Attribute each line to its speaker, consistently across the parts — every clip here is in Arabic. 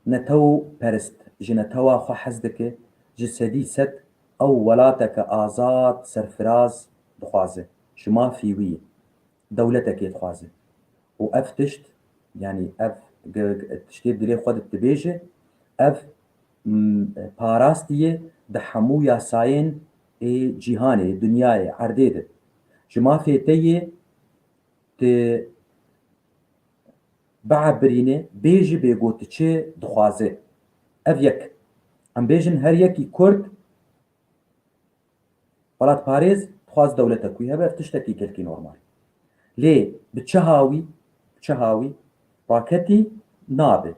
Speaker 1: نتو پرست جنتوا خو حزدك جسدي ست او ولاتك آزاد سرفراز دخوازه شما فيوي دولتك يتخوازه واف تشت يعني اف تشتي دري خود التبيجه اف باراستيه دحمو ياساين اي جيهاني دنياي عرديده جما فيتيه ت بعبرينه بيجي بيقوت تشي دخوازه اف يك ام بيجن هر يكي كرد ولات باريز دخواز دولتك ويها بف تشتكي كلكي نورمال ليه بتشهاوي راكتي نابه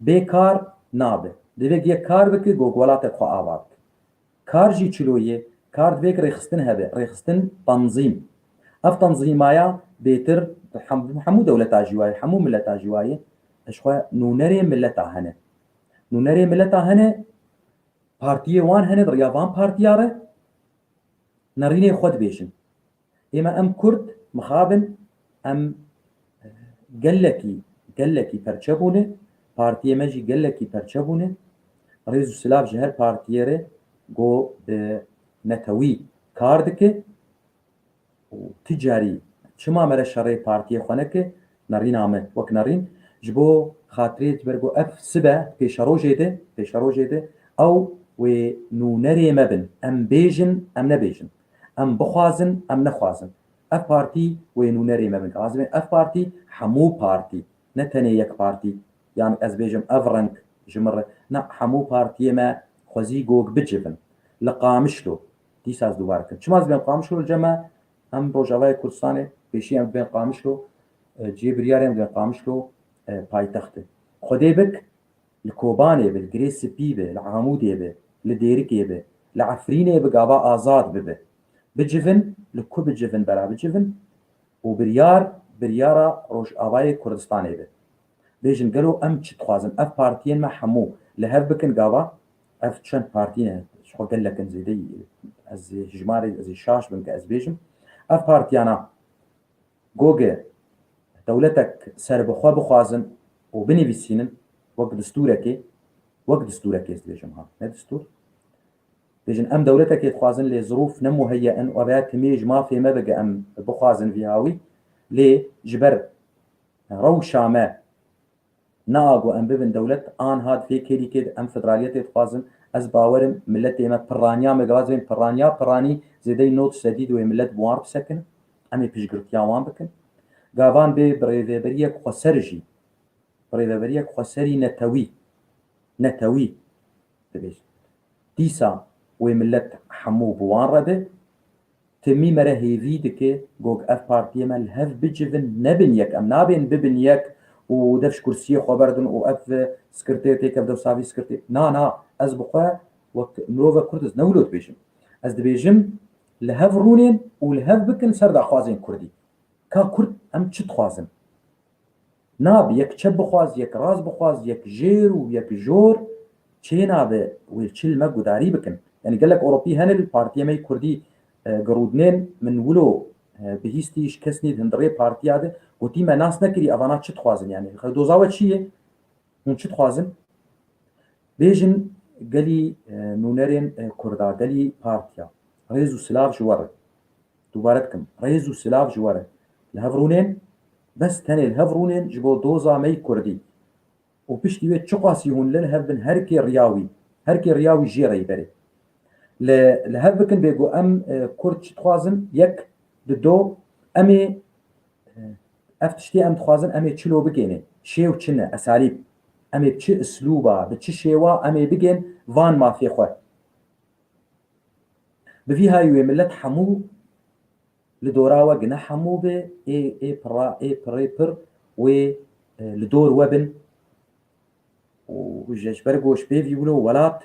Speaker 1: بيكار نابه دبيك يك كار بكي جوجولاتك خو آباد كار جي چلويه كار دبيك ريخستن هبه ريخستن تنظيم اف تنظيمايا بيتر حمو دولتا جواي حمو ملتا جواي اشخوا نونري ملتا هنه نونري ملتا هنه بارتيه وان هنه دريافان بارتياره نريني خود بيشن اما ام كرد مخابن ام قلكي پرچبونه پارتیه مجی قلكي پرچبونه ريزو سلاف جهر پارتیره گو به نتوی کاردکه و تجاری چما مره شرعي پارتیه خونه که نرین آمه وک نرین جبو خاطريت برگو اف سبه پیشروجه ده او و نونري مبن ام بيجن ام نبيجن ام بخوازن ام نخوازن اف بارتي و نونري مبن لازم اف بارتي حمو بارتي نتني يك بارتي يعني از بيجم اف رنك جمر نا حمو بارتي ما خوزي جوج بجفن لقامشلو دي ساز دوباركن چماز بين قامشلو الجمع ام روجاوای کردستان پیشی ام بين قامشلو جيبريارم بين قامشلو پایتخته خدي بك الكوباني بالجريس بيبه العمودي به لديركي به لعفريني بقابا آزاد ببه بجفن لكو بجفن برا بجفن بريارا روش آواي كردستاني به بيجن قالو ام چت خوازن اف بارتين ما حمو لهف بكن قابا اف چند بارتين شو قال لك زيدي از جماري از شاش بنك از بيجم اف بارتيانا جوجه دولتك سر بخوا بخوازن وبنفيسينن وقت دستورك يستبيجم ها نه دستور بيجن ام دولتك يتخوازن لظروف نمهيئن وبات ميج ما في ما بقى ام بخوازن فيهاوي لي جبر روشا ما ناقو ام ببن دولت ان هاد في كيدي كيد ام فدرالية يتخوازن از باورم ملت ما برانيا مقلاز بين براني زيدي نوت سديد وملت بوار بسكن امي بيشقرتيا وان بكن قابان بي بريفيبريك خسرجي بريفيبريك خسري نتوي دبيش ديسا وملت حمو بوان رده تمي مره هيفي دكي جوج اف بارتي مال هف بجفن نبن يك ام نابن ببن يك ودفش كرسي خبردن و اف سكرتير تيك اف دو سافي سكرتير نا از بقى وقت نوفا كردز نولود بيجم از دبيجم لهف رونين ولهف بكن سردا خوازين كردي كا كرد ام چت خوازن ناب يك چب بخواز يك راز بخواز يك جير ويك جور چه نابه ويلچل ما قداري بكن يعني قال لك اوروبي هن البارتي ماي كردي قرودنين من ولو بهيستيش كسني هندري بارتي هذا وتي ما ناس نكري افانا چت خوازن يعني دوزاوه چيه من چت خوازن بيجن قالي نونرين كردا قالي بارتيا ريزو سلاف جوار دوبارتكم ريزو سلاف جوار الهفرونين بس تاني الهفرونين جبو دوزا ماي كردي وبشتي ويت شقاسي هون للهبن هركي رياوي جيري بري لهبكن بيقو ام كرد تخوازن يك دو امي افتشتي ام تخوازن امي تشلو بكيني شيو تشنا اساليب امي بتش اسلوبا بتش شيوا امي بكين فان ما في خو بفي هاي ملت حمو لدوراوا جنا حمو به اي بريبر و لدور وبن وجيش برگوش بيفي ولو ولات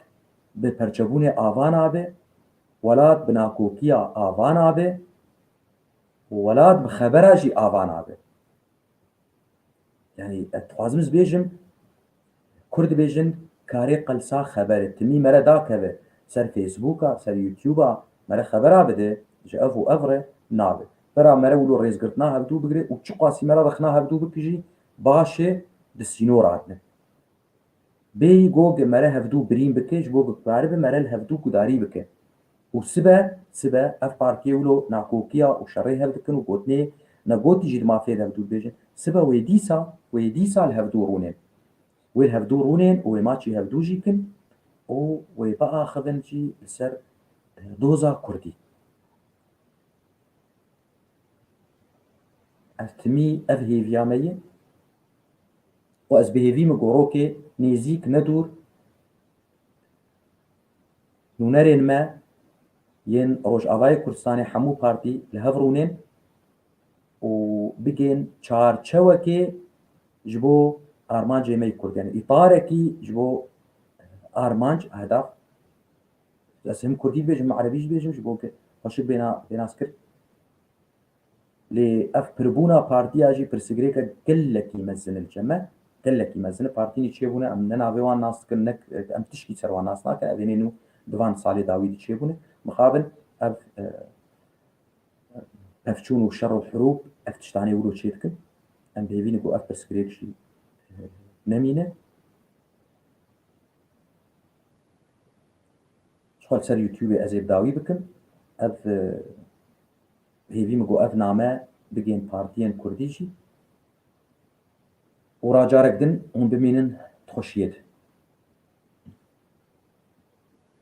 Speaker 1: بپرچبون آوانا به ولات بناکوکیا آوانا به ولات بخبراجي آوانا به يعني اتخوازمز بيجم كرد بيجن كاري قلصا خبر تمي مرا داكبه سر فيسبوكا سر يوتيوبا مرا خبرا بده جا افو افره نابه برا مرا ولو ريز قرتنا هبدو بقري وچقاسي مرا رخنا هبدو بكجي باشه دسينو راتنه بي جوج مرا هفدو بريم بكي جبوج بعرب مرا الهفدو كداري بكي سبا اف بارتي ولو ناكوكيا وشري هفدكن وقوتني نقوتي جد ما فيد هفدو بيجن سبا ويديسا الهفدو رونين والهفدو رونين وماتشي هفدو جيكن وبقى خبنجي سر دوزا كردي افتمي اف هيفيا مي واز بهيفي مقوروكي نيزيك ندور نونرين ما ين روج آوای کردستانی حمو پارتی لهفرونين وبقين چار چوكي جبو آرمانج يمي كرد يعني إطاركي جبو آرمانج أهداف اسم كردي بيجم عربيش بيجم جبو فشك بيناس كرد لي اف بربونا بارتي اجي برسجريكا قلك يمزن الجمع قلك يمزن بارتيني تشيبونا ام ننا بيوان ناس كنك ام تشكي سروان ناس ناك ابينينو دوان صالي داويد تشيبونا مقابل اف افتشون وشر الحروب افتشتاني ولو تشيتكن ام بيبيني بو اف برسجريكشي نمينه شغل سر يوتيوب ازيب داوي بكن اف هيفي مقو اف نامه بگين بارتيان كرديجي وراجارك دن هم بمينن تخشيد